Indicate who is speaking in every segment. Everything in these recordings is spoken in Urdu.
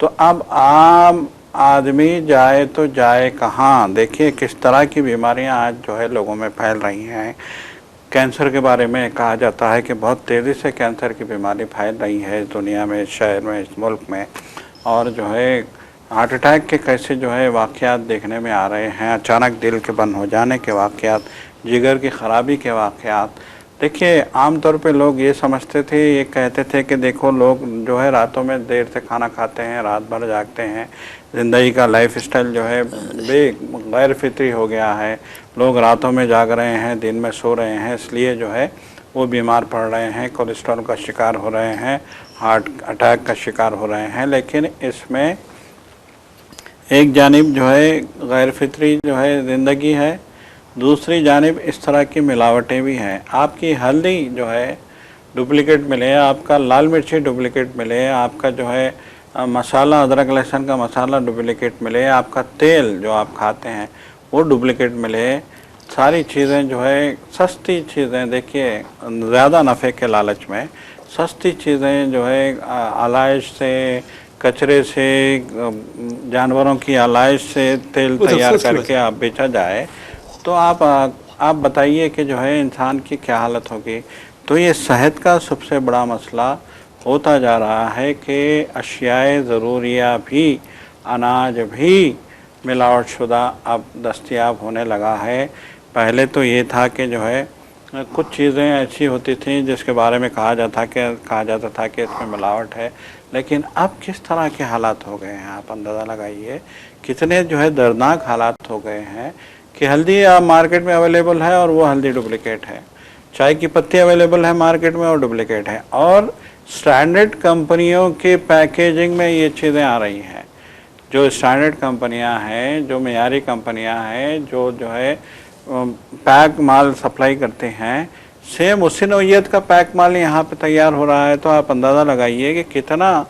Speaker 1: تو اب عام آدمی جائے تو جائے کہاں؟ دیکھیے کس طرح کی بیماریاں آج جو ہے لوگوں میں پھیل رہی ہیں. کینسر کے بارے میں کہا جاتا ہے کہ بہت تیزی سے کینسر کی بیماری پھیل رہی ہے اس دنیا میں، اس شہر میں، اس ملک میں. اور جو ہے ہارٹ اٹیک کے کیسے جو ہے واقعات دیکھنے میں آ رہے ہیں، اچانک دل کے بند ہو جانے کے واقعات، جگر کی خرابی کے واقعات. دیکھیے عام طور پہ لوگ یہ سمجھتے تھے، یہ کہتے تھے کہ دیکھو لوگ جو ہے راتوں میں دیر سے کھانا کھاتے ہیں، رات بھر جاگتے ہیں، زندگی کا لائف اسٹائل جو ہے غیر فطری ہو گیا ہے. لوگ راتوں میں جاگ رہے ہیں، دن میں سو رہے ہیں، اس لیے جو ہے وہ بیمار پڑ رہے ہیں، کولیسٹرول کا شکار ہو رہے ہیں، ہارٹ اٹیک کا شکار ہو رہے ہیں. لیکن اس میں ایک جانب جو ہے غیر فطری جو ہے زندگی ہے، دوسری جانب اس طرح کی ملاوٹیں بھی ہیں. آپ کی ہلدی جو ہے ڈپلیکیٹ ملے، آپ کا لال مرچی ڈپلیکیٹ ملے، آپ کا جو ہے مسالہ ادرک لہسن کا مسالہ ڈپلیکیٹ ملے، آپ کا تیل جو آپ کھاتے ہیں وہ ڈپلیکیٹ ملے. ساری چیزیں جو ہے سستی چیزیں، دیکھیے زیادہ نفع کے لالچ میں سستی چیزیں جو ہے آلائش سے، کچرے سے، جانوروں کی آلائش سے تیل تیار کر کے آپ بیچا جائے تو آپ بتائیے کہ جو ہے انسان کی کیا حالت ہوگی. تو یہ صحت کا سب سے بڑا مسئلہ ہوتا جا رہا ہے کہ اشیاء ضروریہ بھی، اناج بھی ملاوٹ شدہ اب دستیاب ہونے لگا ہے. پہلے تو یہ تھا کہ جو ہے کچھ چیزیں ایسی ہوتی تھیں جس کے بارے میں کہا جاتا تھا کہ اس میں ملاوٹ ہے. لیکن اب کس طرح کے حالات ہو گئے ہیں، آپ اندازہ لگائیے کتنے جو ہے دردناک حالات ہو گئے ہیں کہ ہلدی مارکیٹ میں اویلیبل ہے اور وہ ہلدی ڈپلیکیٹ ہے، چائے کی پتی اویلیبل ہے مارکیٹ میں اور ڈپلیکیٹ ہے، اور سٹینڈرڈ کمپنیوں کے پیکیجنگ میں یہ چیزیں آ رہی ہیں. جو سٹینڈرڈ کمپنیاں ہیں، جو معیاری کمپنیاں ہیں، جو ہے پیک مال سپلائی کرتے ہیں، سیم اسی نوعیت کا پیک مال یہاں پہ تیار ہو رہا ہے. تو آپ اندازہ لگائیے کہ کتنا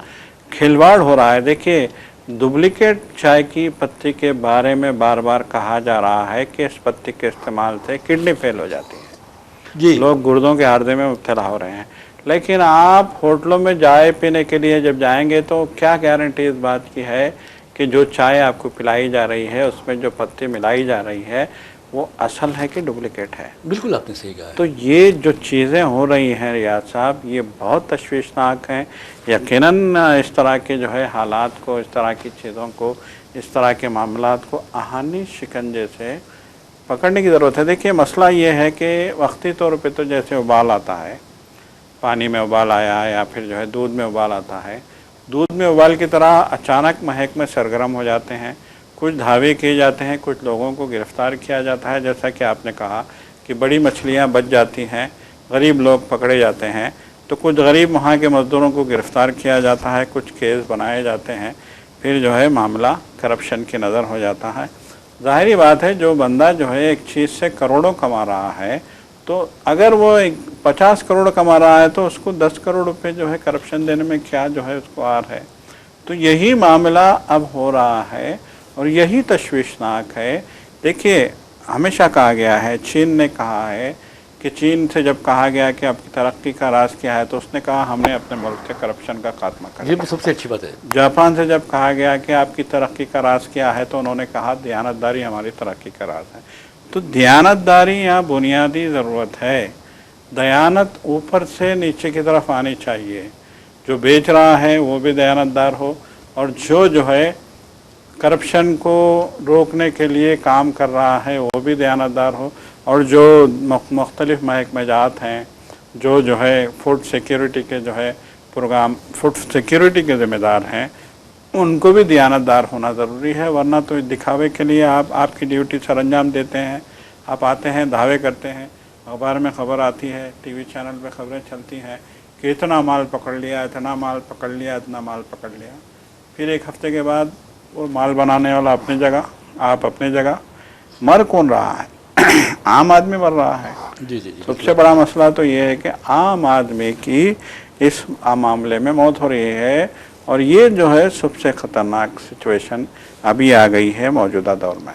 Speaker 1: کھلواڑ ہو رہا ہے. دیکھیے ڈپلیکیٹ چائے کی پتی کے بارے میں بار بار کہا جا رہا ہے کہ اس پتی کے استعمال سے کڈنی فیل ہو جاتی ہے، لوگ گردوں کے عارضے میں مبتلا ہو رہے ہیں. لیکن آپ ہوٹلوں میں چائے پینے کے لیے جب جائیں گے تو کیا گارنٹی اس بات کی ہے کہ جو چائے آپ کو پلائی جا رہی ہے اس میں جو پتی ملائی جا رہی ہے وہ اصل ہے کہ ڈپلیکیٹ ہے؟
Speaker 2: بالکل آپ نے صحیح کہا ہے.
Speaker 1: تو یہ جو چیزیں ہو رہی ہیں ریاض صاحب، یہ بہت تشویشناک ہیں. یقیناً اس طرح کے جو ہے حالات کو، اس طرح کی چیزوں کو، اس طرح کے معاملات کو آہنی شکنجے سے پکڑنے کی ضرورت ہے. دیکھیے مسئلہ یہ ہے کہ وقتی طور پہ تو جیسے ابال آتا ہے، پانی میں ابال آیا یا پھر جو ہے دودھ میں ابال آتا ہے، دودھ میں ابال کی طرح اچانک محکمے سرگرم ہو جاتے ہیں، کچھ دھاوے کیے جاتے ہیں، کچھ لوگوں کو گرفتار کیا جاتا ہے. جیسا کہ آپ نے کہا کہ بڑی مچھلیاں بچ جاتی ہیں، غریب لوگ پکڑے جاتے ہیں، تو کچھ غریب وہاں کے مزدوروں کو گرفتار کیا جاتا ہے، کچھ کیس بنائے جاتے ہیں، پھر جو ہے معاملہ کرپشن کی نظر ہو جاتا ہے. ظاہری بات ہے جو بندہ جو ہے ایک چیز سے کروڑوں کما رہا ہے، تو اگر وہ 50 کروڑ کما رہا ہے تو اس کو 10 کروڑ روپے جو ہے کرپشن دینے میں کیا جو ہے اس کو آر ہے. تو یہی معاملہ اب ہو رہا ہے اور یہی تشویشناک ہے. دیکھیے ہمیشہ کہا گیا ہے، چین نے کہا ہے کہ چین سے جب کہا گیا کہ آپ کی ترقی کا راز کیا ہے تو اس نے کہا ہم نے اپنے ملک سے کرپشن کا خاتمہ کر دیا.
Speaker 2: یہ سب سے اچھی بات ہے.
Speaker 1: جاپان سے جب کہا گیا کہ آپ کی ترقی کا راز کیا ہے تو انہوں نے کہا دیانتداری ہماری ترقی کا راز ہے. تو دیانتداری یہاں بنیادی ضرورت ہے. دیانت اوپر سے نیچے کی طرف آنی چاہیے. جو بیچ رہا ہے وہ بھی دیانتدار ہو، اور جو ہے کرپشن کو روکنے کے لیے کام کر رہا ہے وہ بھی دیانتدار ہو، اور جو مختلف محکمہ جات ہیں جو ہے فوڈ سیکیورٹی کے جو ہے پروگرام، فوڈ سیکیورٹی کے ذمہ دار ہیں، ان کو بھی دیانتدار ہونا ضروری ہے. ورنہ تو دکھاوے کے لیے آپ کی ڈیوٹی سر انجام دیتے ہیں، آپ آتے ہیں دعوے کرتے ہیں، اخبار میں خبر آتی ہے، ٹی وی چینل پہ خبریں چلتی ہیں کہ اتنا مال پکڑ لیا، اتنا مال پکڑ لیا، اتنا مال پکڑ لیا. پھر ایک ہفتے کے بعد وہ مال بنانے والا اپنی جگہ، آپ اپنی جگہ. مر کون رہا ہے؟ عام آدمی مر رہا ہے.
Speaker 2: جی.
Speaker 1: سب سے بڑا مسئلہ تو یہ ہے کہ عام آدمی کی اس معاملے میں موت ہو رہی ہے، اور یہ جو ہے سب سے خطرناک سچویشن ابھی آ گئی ہے موجودہ دور میں.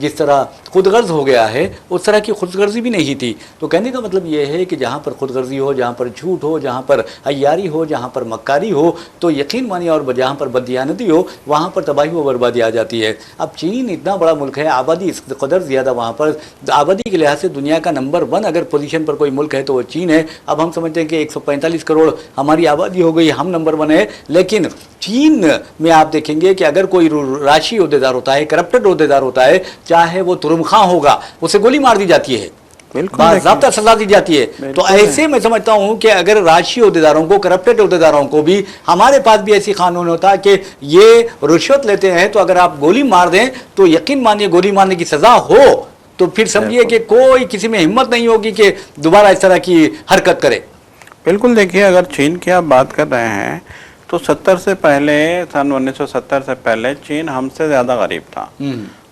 Speaker 2: جس طرح خود غرض ہو گیا ہے اس طرح کی خود غرضی بھی نہیں تھی. تو کہنے کا مطلب یہ ہے کہ جہاں پر خود غرضی ہو، جہاں پر جھوٹ ہو، جہاں پر عیاری ہو، جہاں پر مکاری ہو، تو یقین مانیے، اور جہاں پر بددیانتی ہو وہاں پر تباہی و بربادی آ جاتی ہے. اب چین اتنا بڑا ملک ہے، آبادی اس قدر زیادہ، وہاں پر آبادی کے لحاظ سے دنیا کا نمبر 1 اگر پوزیشن پر کوئی ملک ہے تو وہ چین ہے. اب ہم سمجھتے ہیں کہ 145 کروڑ ہماری آبادی ہو گئی، ہم نمبر 1 ہے. لیکن چین میں آپ دیکھیں گے کہ اگر کوئی راشی عہدیدار ہوتا ہے، کرپٹڈ عہدیدار ہوتا ہے، چاہے وہ ترم خاں ہوگا، اسے گولی مار دی جاتی ہے، باضابطہ سزا دی جاتی ہے. تو ایسے میں سمجھتا ہوں کہ اگر راشی عہدیداروں کو، کرپٹڈ عہدیداروں کو بھی، ہمارے پاس بھی ایسی قانون ہوتا کہ یہ رشوت لیتے ہیں تو اگر آپ گولی مار دیں تو یقین مانیے گولی مارنے کی سزا ہو تو پھر سمجھیے کہ کوئی کسی میں ہمت نہیں ہوگی کہ دوبارہ اس طرح کی حرکت کرے.
Speaker 1: بالکل. دیکھیے، اگر چین کی آپ بات کر رہے ہیں تو 70 سے پہلے، سن 1970 سے پہلے چین ہم سے زیادہ غریب تھا،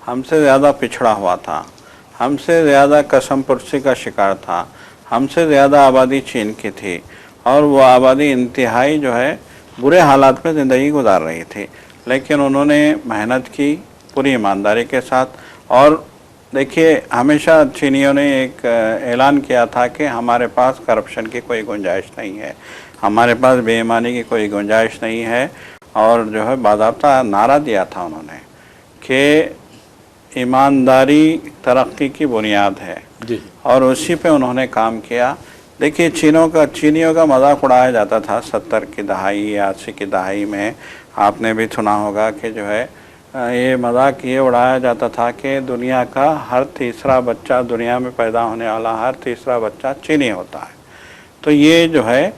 Speaker 1: ہم سے زیادہ پچھڑا ہوا تھا، ہم سے زیادہ قسم پرسی کا شکار تھا، ہم سے زیادہ آبادی چین کی تھی، اور وہ آبادی انتہائی جو ہے برے حالات میں زندگی گزار رہی تھی. لیکن انہوں نے محنت کی پوری ایمانداری کے ساتھ. اور دیکھیے، ہمیشہ چینیوں نے ایک اعلان کیا تھا کہ ہمارے پاس کرپشن کی کوئی گنجائش نہیں ہے، ہمارے پاس بے ایمانی کی کوئی گنجائش نہیں ہے. اور جو ہے باضابطہ نعرہ دیا تھا انہوں نے کہ ایمانداری ترقی کی بنیاد ہے، اور اسی پہ انہوں نے کام کیا. دیکھیے، چینیوں کا مذاق اڑایا جاتا تھا 70 کی دہائی یا 80 کی دہائی میں. آپ نے بھی سنا ہوگا کہ جو ہے یہ مذاق یہ اڑایا جاتا تھا کہ دنیا کا ہر تیسرا بچہ، دنیا میں پیدا ہونے والا ہر تیسرا بچہ چینی ہوتا ہے. تو یہ جو ہے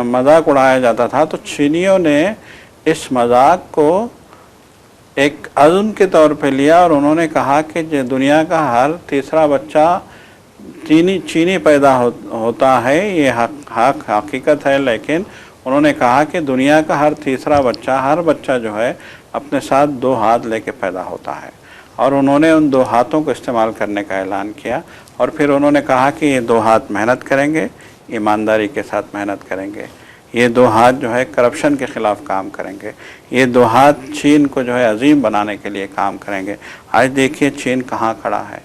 Speaker 1: مذاق اڑایا جاتا تھا. تو چینیوں نے اس مذاق کو ایک عزم کے طور پہ لیا، اور انہوں نے کہا کہ دنیا کا ہر تیسرا بچہ چینی پیدا ہوتا ہے. یہ حقیقت ہے. لیکن انہوں نے کہا کہ دنیا کا ہر تیسرا بچہ، ہر بچہ جو ہے اپنے ساتھ 2 ہاتھ لے کے پیدا ہوتا ہے. اور انہوں نے ان 2 ہاتھوں کو استعمال کرنے کا اعلان کیا. اور پھر انہوں نے کہا کہ یہ 2 ہاتھ محنت کریں گے، ایمانداری کے ساتھ محنت کریں گے. یہ 2 ہاتھ جو ہے کرپشن کے خلاف کام کریں گے. یہ 2 ہاتھ چین کو جو ہے عظیم بنانے کے لیے کام کریں گے. آج دیکھیے چین کہاں کھڑا ہے.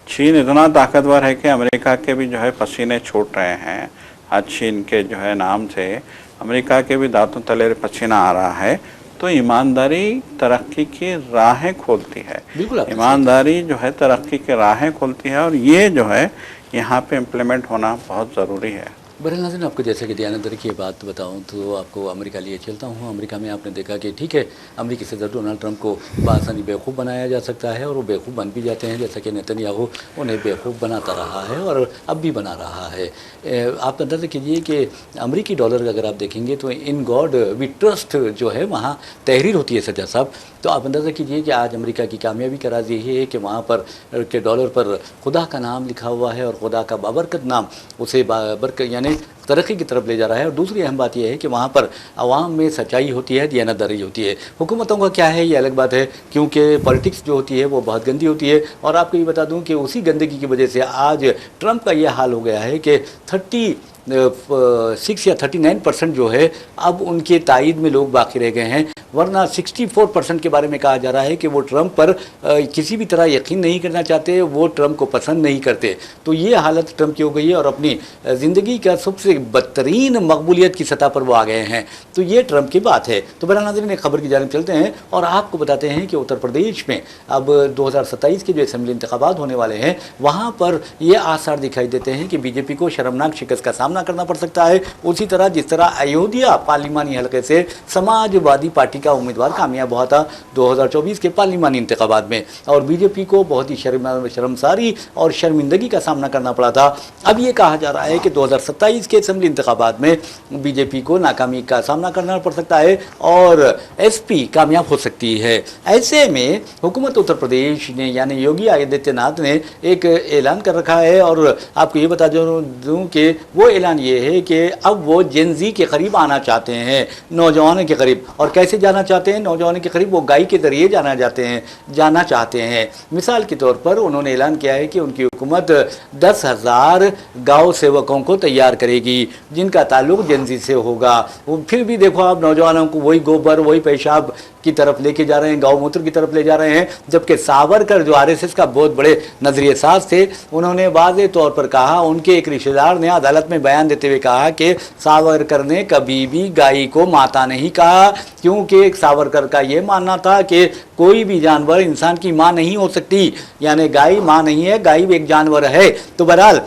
Speaker 1: چین اتنا طاقتور ہے کہ امریکہ کے بھی جو ہے پسینے چھوٹ رہے ہیں. آج چین کے جو ہے نام سے امریکہ کے بھی دانتوں تلے پسینہ آ رہا ہے. تو ایمانداری ترقی کی راہیں کھولتی ہے. ایمانداری جو ہے ترقی کی راہیں کھولتی ہے، اور یہ جو ہے یہاں پہ امپلیمنٹ ہونا بہت ضروری ہے.
Speaker 2: برحال ناظرین، آپ کو جیسا کہ دیانتداری کی بات بتاؤں تو آپ کو امریکہ لیے چلتا ہوں. امریکہ میں آپ نے دیکھا کہ ٹھیک ہے، امریکی صدر ڈونلڈ ٹرمپ کو بآسانی بیوقوف بنایا جا سکتا ہے، اور وہ بیوقوف بن بھی جاتے ہیں، جیسا کہ نیتنیاہو انہیں بیوقوف بناتا رہا ہے اور اب بھی بنا رہا ہے. آپ اندازہ کیجئے کہ امریکی ڈالر اگر آپ دیکھیں گے تو ان گاڈ وی ٹرسٹ جو ہے وہاں تحریر ہوتی ہے سجاد صاحب. تو آپ اندازہ کیجئے کہ آج امریکہ کی کامیابی کا راز یہی ہے کہ وہاں پر کہ ڈالر پر خدا کا نام لکھا ہوا ہے، اور خدا کا بابرکت نام اسے یعنی ترقی کی طرف لے جا رہا ہے. اور دوسری اہم بات یہ ہے کہ وہاں پر عوام میں سچائی ہوتی ہے، دیانتداری ہوتی ہے. حکومتوں کا کیا ہے یہ الگ بات ہے، کیونکہ پالیٹکس جو ہوتی ہے وہ بہت گندی ہوتی ہے. اور آپ کو یہ بتا دوں کہ اسی گندگی کی وجہ سے آج ٹرمپ کا یہ حال ہو گیا ہے کہ 36 یا 39% جو ہے اب ان کے تائید میں لوگ باقی رہ گئے ہیں، ورنہ 64% کے بارے میں کہا جا رہا ہے کہ وہ ٹرمپ پر کسی بھی طرح یقین نہیں کرنا چاہتے، وہ ٹرمپ کو پسند نہیں کرتے. تو یہ حالت ٹرمپ کی ہو گئی ہے، اور اپنی زندگی کا سب سے بدترین مقبولیت کی سطح پر وہ آ گئے ہیں. تو یہ ٹرمپ کی بات ہے. تو برحال ناظرین، ایک خبر کی جانب چلتے ہیں اور آپ کو بتاتے ہیں کہ اتر پردیش میں اب 2027 کے جو اسمبلی انتخابات ہونے والے ہیں وہاں پر یہ آثار دکھائی دیتے ہیں کہ بی جے پی کو شرمناک شکست کا سامنا کرنا پڑ سکتا ہے. اسی طرح جس طرح ایودھیا پارلیمانی حلقے سے سماج وادی پارٹی کا امیدوار کامیاب ہوا تھا 2024 کے پارلیمانی انتخابات میں، اور بی جے پی کو بہت ہی شرمساری اور شرمندگی کا سامنا کرنا پڑا تھا. اب یہ کہا جا رہا ہے کہ 2027 کے اسمبلی انتخابات میں بی جے پی کو ناکامی کا سامنا کرنا پڑ سکتا ہے اور ایس پی کامیاب ہو سکتی ہے. ایسے میں حکومت اتر پردیش نے یعنی یوگی آدتیہ ناتھ نے ایک اعلان کر رکھا ہے، اور آپ کو یہ بتا دوں کہ وہ اعلان یہ ہے کہ اب وہ جن زی کے قریب آنا چاہتے ہیں، نوجوانوں کے قریب. اور کیسے جانا چاہتے ہیں نوجوانوں کے قریب؟ وہ گائی کے ذریعے جانا چاہتے ہیں. مثال کے طور پر انہوں نے اعلان کیا ہے کہ ان کی حکومت 10,000 گاؤں سیوکوں کو تیار کرے گی جن کا تعلق جن زی سے ہوگا. وہ پھر بھی دیکھو آپ نوجوانوں کو وہی گوبر، وہی پیشاب کی طرف لے کے جا رہے ہیں، گاؤں موتر کی طرف لے جا رہے ہیں. جبکہ ساورکر جو RSS کا بہت بڑے نظریے ساز تھے، انہوں نے واضح طور پر کہا، ان کے ایک رشتہ دار نے عدالت میں بیان دیتے ہوئے کہا کہ ساورکر نے کبھی بھی گائے کو ماتا نہیں کہا، کیونکہ ساورکر کا یہ ماننا تھا کہ کوئی بھی جانور انسان کی ماں نہیں ہو سکتی، یعنی گائے ماں نہیں ہے، گائے بھی ایک جانور ہے. تو بہرحال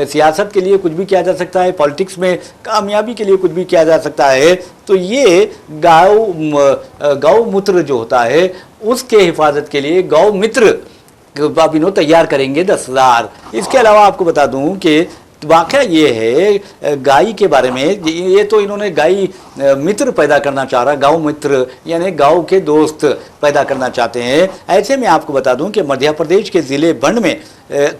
Speaker 2: سیاست کے لیے کچھ بھی کیا جا سکتا ہے، پالیٹکس میں کامیابی کے لیے کچھ بھی کیا جا سکتا ہے. تو یہ گاؤ متر جو ہوتا ہے اس کے حفاظت کے لیے گاؤ متر بابینو تیار کریں گے 10,000. اس کے علاوہ آپ کو بتا دوں کہ واقعہ یہ ہے گائے کے بارے میں، یہ تو انہوں نے گائے متر پیدا کرنا چاہ رہا، گاؤں متر یعنی گاؤں کے دوست پیدا کرنا چاہتے ہیں. ایسے میں آپ کو بتا دوں کہ مدھیہ پردیش کے ضلع بنڈ میں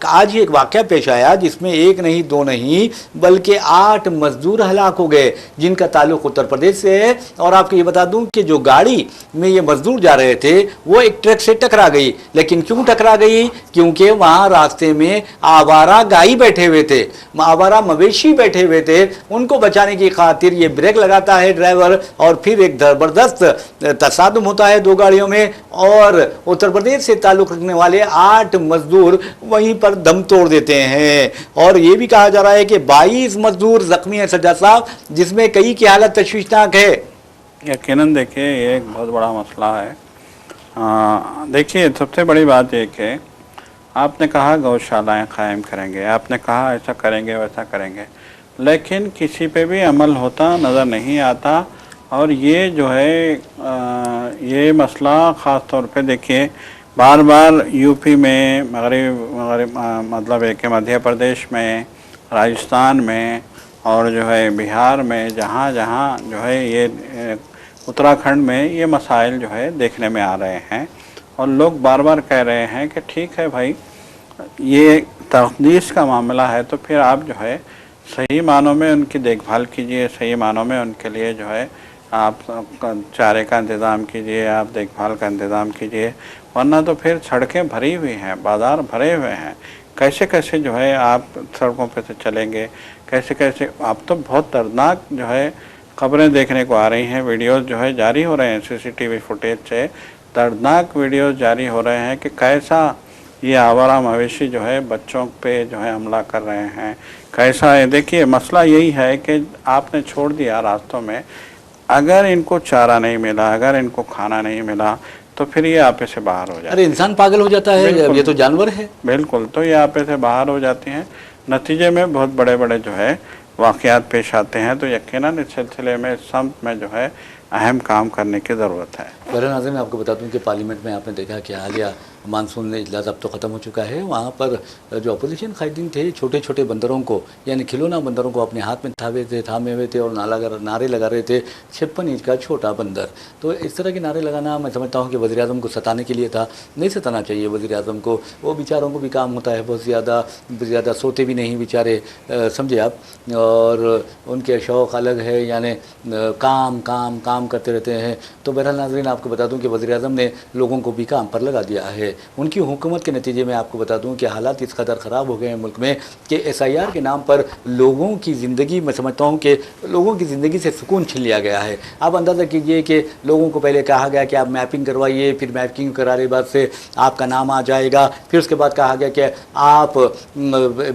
Speaker 2: آج ایک واقعہ پیش آیا جس میں ایک نہیں دو نہیں بلکہ 8 مزدور ہلاک ہو گئے جن کا تعلق اتر پردیش سے ہے. اور آپ کو یہ بتا دوں کہ جو گاڑی میں یہ مزدور جا رہے تھے وہ ایک ٹرک سے ٹکرا گئی. لیکن کیوں ٹکرا گئی؟ کیونکہ وہاں راستے میں آوارہ گائے بیٹھے ہوئے تھے، آوارہ مویشی بیٹھے ہوئے تھے. ان کو بچانے کی خاطر یہ بریک لگاتا ہے ڈرائیور اور پھر ایک زبردست تصادم ہوتا ہے 2 گاڑیوں میں اور اتر پردیش سے تعلق رکھنے والے 8 مزدور وہیں پر دم توڑ دیتے ہیں. اور یہ بھی کہا جا رہا ہے کہ 22 مزدور زخمی ہیں سجاد صاحب، جس میں کئی کی حالت تشویشناک ہے.
Speaker 1: یقیناً دیکھیے یہ ایک بہت بڑا مسئلہ ہے. دیکھیے سب سے بڑی بات یہ کہ آپ نے کہا گوشالائیں قائم کریں گے، آپ نے کہا ایسا کریں گے ویسا کریں گے، لیکن کسی پہ بھی عمل ہوتا نظر نہیں آتا. اور یہ جو ہے یہ مسئلہ خاص طور پہ دیکھیے بار بار یو پی میں، مغرب مطلب ہے کہ مدھیہ پردیش میں، راجستھان میں اور جو ہے بہار میں، جہاں جہاں جو ہے یہ اتراکھنڈ میں یہ مسائل جو ہے دیکھنے میں آ رہے ہیں. اور لوگ بار بار کہہ رہے ہیں کہ ٹھیک ہے بھائی یہ تقدیس کا معاملہ ہے تو پھر آپ جو ہے صحیح معنوں میں ان کی دیکھ بھال کیجئے، صحیح معنوں میں ان کے لیے جو ہے آپ چارے کا انتظام کیجئے، آپ دیکھ بھال کا انتظام کیجئے. ورنہ تو پھر سڑکیں بھری ہوئی ہیں، بازار بھرے ہوئے ہیں، کیسے کیسے جو ہے آپ سڑکوں پہ سے چلیں گے، کیسے کیسے آپ تو بہت دردناک جو ہے خبریں دیکھنے کو آ رہی ہیں. ویڈیوز جو ہے جاری ہو رہے ہیں CCTV فوٹیج سے، دردناک ویڈیوز جاری ہو رہے ہیں کہ کیسا یہ آوارہ مویشی جو ہے بچوں پہ جو ہے حملہ کر رہے ہیں، کیسا ہے. دیکھیے مسئلہ یہی ہے کہ آپ نے چھوڑ دیا راستوں میں، اگر ان کو چارہ نہیں ملا، اگر ان کو کھانا نہیں ملا تو پھر یہ آپے سے باہر ہو جاتے ہیں.
Speaker 2: ارے انسان پاگل ہو جاتا ہے، یہ تو جانور ہے.
Speaker 1: بالکل، تو یہ آپے سے باہر ہو جاتی ہیں، نتیجے میں بہت بڑے بڑے جو ہے واقعات پیش آتے ہیں. تو یقیناً اس سلسلے میں سمت میں جو ہے اہم کام کرنے کی ضرورت ہے.
Speaker 2: برہنہ ناظرین میں آپ کو بتا دوں کہ پارلیمنٹ میں آپ نے دیکھا کہ حالیہ مانسون اجلاس اب تو ختم ہو چکا ہے. وہاں پر جو اپوزیشن قائدین تھے چھوٹے چھوٹے بندروں کو یعنی کھلونا بندروں کو اپنے ہاتھ میں تھامے ہوئے تھے اور نعرے لگا رہے تھے. 56 انچ کا چھوٹا بندر. تو اس طرح کے نعرے لگانا میں سمجھتا ہوں کہ وزیر اعظم کو ستانے کے لیے تھا. نہیں ستانا چاہیے وزیر اعظم کو، وہ بیچاروں کو بھی کام ہوتا ہے، بہت زیادہ سوتے بھی نہیں بیچارے، سمجھے آپ. اور ان کے شوق الگ ہے، یعنی کام کام کام کرتے رہتے ہیں. تو بہرحال ناظرین آپ کو بتا دوں کہ وزیر اعظم نے لوگوں کو بھی کام پر لگا دیا ہے. ان کی حکومت کے نتیجے میں آپ کو بتا دوں کہ حالات اس قدر خراب ہو گئے ہیں ملک میں کہ SIR کے نام پر لوگوں کی زندگی، میں سمجھتا ہوں کہ لوگوں کی زندگی سے سکون چھین لیا گیا ہے. آپ اندازہ کیجئے کہ لوگوں کو پہلے کہا گیا کہ آپ میپنگ کروائیے، پھر میپنگ کرانے کے بعد سے آپ کا نام آ جائے گا. پھر اس کے بعد کہا گیا کہ آپ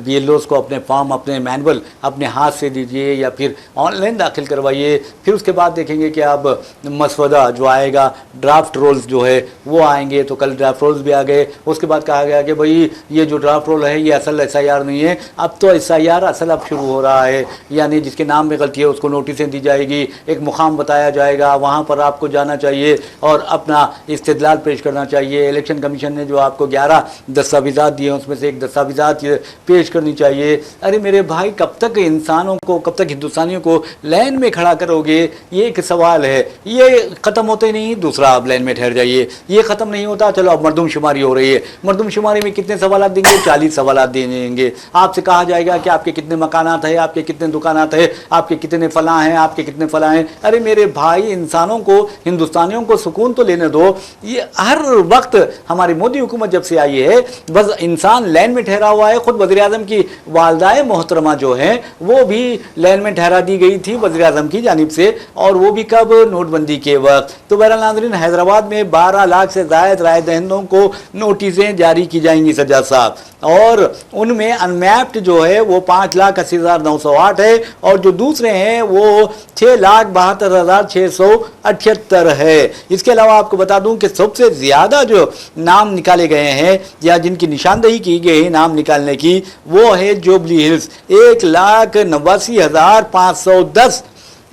Speaker 2: BLOs کو اپنے فارم، اپنے مینول اپنے ہاتھ سے دیجئے یا پھر آن لائن داخل کروائیے. پھر اس کے بعد دیکھیں گے کہ اب مسودہ جو آئے گا، ڈرافٹ رولز جو ہے وہ آئیں گے. تو کل ڈرافٹ رولز بھی آ گئے. اس کے بعد کہا گیا کہ بھئی یہ جو ڈرافٹ رول ہے یہ اصل SIR نہیں ہے، اب تو SIR اصل اب شروع ہو رہا ہے. یعنی جس کے نام میں غلطی ہے اس کو نوٹسیں دی جائے گی، ایک مقام بتایا جائے گا، وہاں پر آپ کو جانا چاہیے اور اپنا استدلال پیش کرنا چاہیے. الیکشن کمیشن نے جو آپ کو 11 دستاویزات دیے اس میں سے ایک دستاویزات پیش کرنی چاہیے. ارے میرے بھائی کب تک انسانوں کو، کب تک ہندوستانیوں کو لائن میں کھڑا کرو گے؟ یہ ایک سوال ہے. یہ ختم ہوتے نہیں، دوسرا آپ لائن میں ٹھہر جائیے. یہ ختم نہیں ہوتا، چلو اب مردم شماری ہو رہی ہے. مردم شماری میں کتنے سوالات دیں گے؟ 40 سوالات دیں گے. آپ سے کہا جائے گا کہ آپ کے کتنے مکانات ہیں, آپ کے کتنے دکانات ہیں, آپ کے کتنے فلاں ہیں, آپ کے کتنے فلاں ہیں. ارے میرے بھائی, انسانوں کو, ہندوستانیوں کو سکون تو لینے دو. یہ ہر وقت ہماری مودی حکومت جب سے آئی ہے بس انسان لائن میں ٹھہرا ہوا ہے. خود وزیر اعظم کی والدہ محترمہ جو ہیں وہ بھی لائن میں ٹھہرا دی گئی تھی وزیر اعظم کی جانب سے, اور وہ بھی کب؟ نوٹ بندی کے وقت. تو بہرحال ناظرین, حیدرآباد میں 12 لاکھ سے زائد رائے دہندوں کو نوٹسیں جاری کی جائیں گی سجاد صاحب, اور ان میں ان میپڈ جو ہے وہ 5,80,908 ہے, اور جو دوسرے ہیں وہ 6,72,678 ہے. اس کے علاوہ آپ کو بتا دوں کہ سب سے زیادہ جو نام نکالے گئے ہیں یا جن کی نشاندہی کی گئی نام نکالنے کی, وہ ہے جوبلی ہلز. 1,89,510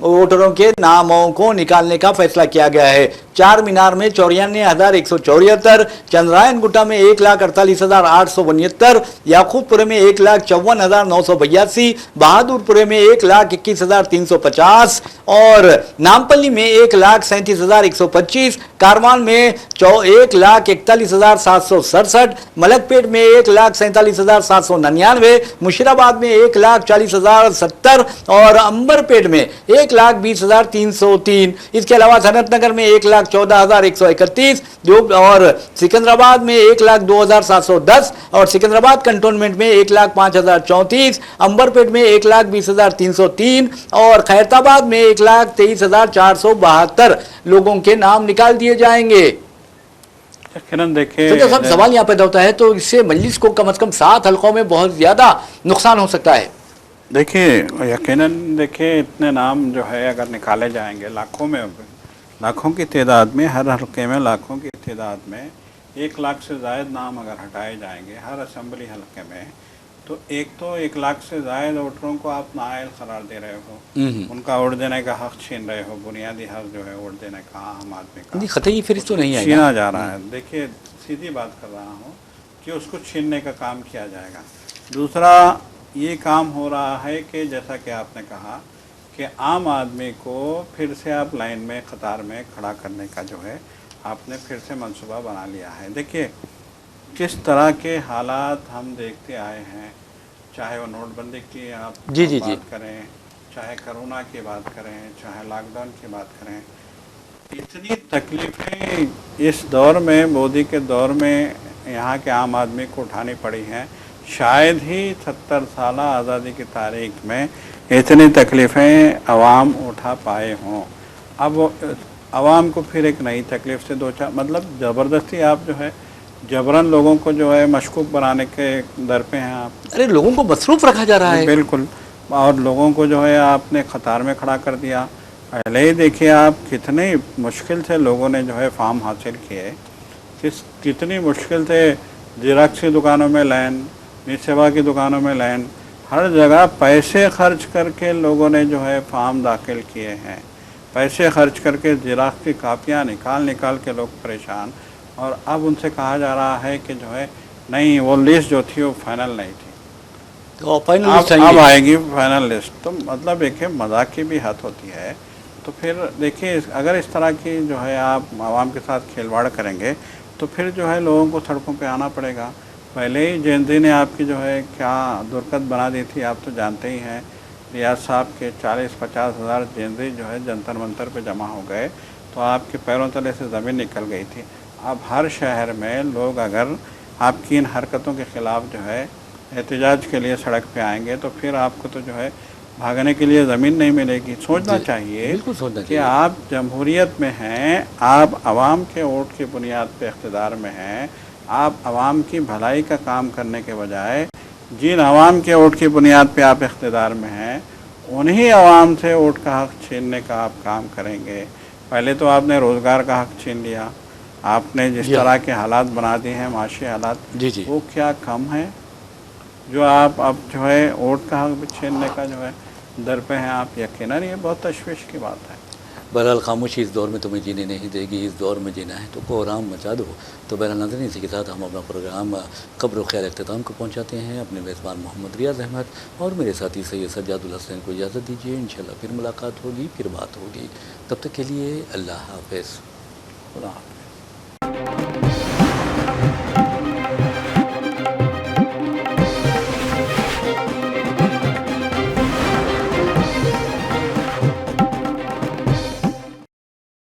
Speaker 2: ووٹروں کے ناموں کو نکالنے کا فیصلہ کیا گیا ہے. چار مینار میں 94,174, چندرائن گٹا میں 1,48,869, یعقوب پورے میں 1,54,982, بہادر پورے میں 1,21,350, اور نامپلی میں 1,37,125, کاروان میں 1,41,767, ملک پیٹ میں 1,47,799, مشیرآباد میں 1,40,070, اور امبر پیٹ میں 1,20,303. اس کے علاوہ صنعت نگر میں 1,14,131, اور سکندرآباد میں 1,02,710, اور سکندرآباد کنٹونمنٹ میں 1,05,034, امبر پیٹ میں 1,20,303, اور خیرتآباد میں 1,23,472 لوگوں کے نام نکال دیے جائیں گے.
Speaker 1: دیکھیں
Speaker 2: صاحب, سوال یہاں پیدا ہوتا ہے تو اس سے مجلس کو کم از کم 7 حلقوں میں بہت زیادہ نقصان ہو سکتا ہے.
Speaker 1: دیکھیں یقیناً دیکھیں اتنے نام جو ہے اگر نکالے جائیں گے لاکھوں کی تعداد میں, ہر حلقے میں لاکھوں کی تعداد میں 1 لاکھ سے زائد نام اگر ہٹائے جائیں گے ہر اسمبلی حلقے میں, تو 1 لاکھ سے زائد ووٹروں کو آپ نااہل قرار دے رہے ہو, ان کا ووٹ دینے کا حق چھین رہے ہو. بنیادی حق جو ہے ووٹ دینے کا عام آدمی کا
Speaker 2: خطئی فہرست تو نہیں ہے,
Speaker 1: چھینا جا رہا ہے. دیکھیے سیدھی بات کر رہا ہوں کہ اس کو چھیننے کا کام کیا جائے گا. دوسرا یہ کام ہو رہا ہے کہ جیسا کہ آپ نے کہا کہ عام آدمی کو پھر سے آپ لائن میں قطار میں کھڑا کرنے کا جو ہے آپ نے پھر سے منصوبہ بنا لیا ہے. دیکھیے کس طرح کے حالات ہم دیکھتے آئے ہیں, چاہے وہ نوٹ بندی کی آپ بات کریں, چاہے کرونا کی بات کریں, چاہے لاک ڈاؤن کی بات کریں, اتنی تکلیفیں اس دور میں, مودی کے دور میں یہاں کے عام آدمی کو اٹھانی پڑی ہیں. شاید ہی 70 سالہ آزادی کی تاریخ میں اتنی تکلیفیں عوام اٹھا پائے ہوں. اب عوام کو پھر ایک نئی تکلیف سے مطلب زبردستی آپ جو ہے جبراً لوگوں کو جو ہے مشکوک بنانے کے در پہ ہیں آپ.
Speaker 2: ارے لوگوں کو مصروف رکھا جا رہا ہے.
Speaker 1: بالکل, اور لوگوں کو جو ہے آپ نے قطار میں کھڑا کر دیا. پہلے ہی دیکھیے آپ کتنی مشکل سے لوگوں نے جو ہے فارم حاصل کیے, کتنی مشکل سے زیراکس کی دکانوں میں لائن, سیوا کی دکانوں میں لائن, ہر جگہ پیسے خرچ کر کے لوگوں نے جو ہے فارم داخل کیے ہیں. پیسے خرچ کر کے زیراکس کی کاپیاں نکال کے لوگ پریشان, اور اب ان سے کہا جا رہا ہے کہ جو ہے نہیں وہ لسٹ جو تھی وہ فائنل نہیں تھی, اب آئے گی فائنل لسٹ. تو مطلب دیکھیں مذاق کی بھی حد ہوتی ہے. تو پھر دیکھیے اگر اس طرح کی جو ہے آپ عوام کے ساتھ کھیلواڑ کریں گے تو پھر جو ہے لوگوں کو سڑکوں پہ آنا پڑے گا. پہلے ہی جینتی نے آپ کی جو ہے کیا درکت بنا دی تھی, آپ تو جانتے ہی ہیں. ریاض صاحب کے 40-50 ہزار جینتی جو ہے جنتر منتر پہ جمع ہو گئے تو آپ کے پیروں تلے سے زمین نکل گئی تھی. اب ہر شہر میں لوگ اگر آپ کی ان حرکتوں کے خلاف جو ہے احتجاج کے لیے سڑک پہ آئیں گے تو پھر آپ کو تو جو ہے بھاگنے کے لیے زمین نہیں ملے گی. سوچنا چاہیے کہ آپ جمہوریت میں ہیں, آپ عوام کے ووٹ کی بنیاد پہ اقتدار میں ہیں, آپ عوام کی بھلائی کا کام کرنے کے بجائے جن عوام کے ووٹ کی بنیاد پہ آپ اقتدار میں ہیں انہی عوام سے ووٹ کا حق چھیننے کا آپ کام کریں گے. پہلے تو آپ نے روزگار کا حق چھین لیا, آپ نے جس طرح کے حالات بنا دیے ہیں معاشی حالات, وہ کیا کم ہے جو آپ اب جو ہے ووٹ کا حق چھیننے کا جو ہے در پہ ہیں آپ. یقیناً یہ بہت تشویش کی بات ہے.
Speaker 2: بہرحال خاموشی اس دور میں تمہیں جینے نہیں دے گی, اس دور میں جینا ہے تو کوہرام مچا دو. تو بہرحال ناظرین اسی کے ساتھ ہم اپنا پروگرام قبر و خیر اختتام کو پہنچاتے ہیں. اپنے میزبان محمد ریاض احمد اور میرے ساتھی سید سجاد الحسین کو اجازت دیجیے. انشاءاللہ پھر ملاقات ہوگی, پھر بات ہوگی. تب تک کے لیے اللہ حافظ.
Speaker 1: خدا حافظ.